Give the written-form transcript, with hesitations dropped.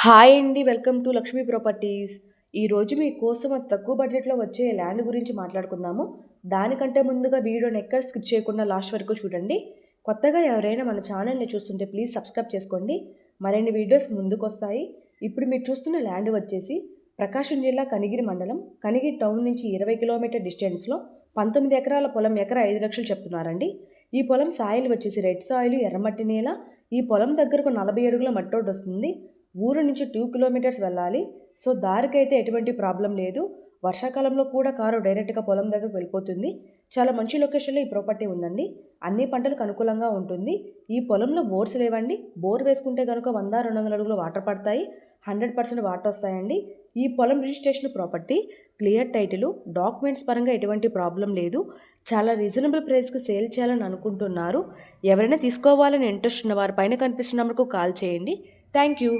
Hi అండి. Welcome to Lakshmi properties. ఈరోజు మీకోసం తక్కువ బడ్జెట్‌లో వచ్చే ల్యాండ్ గురించి మాట్లాడుకుందాము. దానికంటే ముందుగా వీడియోని ఎక్కడ స్కిప్ చేయకుండా లాస్ట్ వరకు చూడండి. కొత్తగా ఎవరైనా మన ఛానల్‌ని చూస్తుంటే ప్లీజ్ సబ్స్క్రైబ్ చేసుకోండి. మరిన్ని వీడియోస్ ముందుకొస్తాయి. ఇప్పుడు మీరు చూస్తున్న ల్యాండ్ వచ్చేసి ప్రకాశం జిల్లా కనిగిరి మండలం, కనిగిరి టౌన్ నుంచి 20 కిలోమీటర్ డిస్టెన్స్‌లో 19 ఎకరాల పొలం, ఎకరా 5 లక్షలు చెప్తున్నారండి. ఈ పొలం సాయిల్ వచ్చేసి రెడ్ సాయిల్, ఎర్రమట్టి నేల. ఈ పొలం దగ్గరకు 40 అడుగుల మట్టి రోడ్డు వస్తుంది. ఊరు నుంచి 2 కిలోమీటర్స్ వెళ్ళాలి. సో దారికైతే ఎటువంటి ప్రాబ్లం లేదు. వర్షాకాలంలో కూడా కారు డైరెక్ట్గా పొలం దగ్గరకు వెళ్ళిపోతుంది. చాలా మంచి లొకేషన్లో ఈ ప్రాపర్టీ ఉందండి. అన్ని పంటలకు అనుకూలంగా ఉంటుంది. ఈ పొలంలో బోర్స్ లేవండి. బోర్ వేసుకుంటే కనుక 100-200 అడుగులు వాటర్ పడతాయి. 100% వాటర్ వస్తాయండి. ఈ పొలం registration property, clear title, documents పరంగా ఎటువంటి ప్రాబ్లం లేదు. చాలా రీజనబుల్ ప్రైస్కి సేల్ చేయాలని అనుకుంటున్నారు. ఎవరైనా తీసుకోవాలని ఇంట్రెస్ట్ ఉన్న వారి పైన కనిపిస్తున్న నెంబర్కు కాల్ చేయండి. Thank you.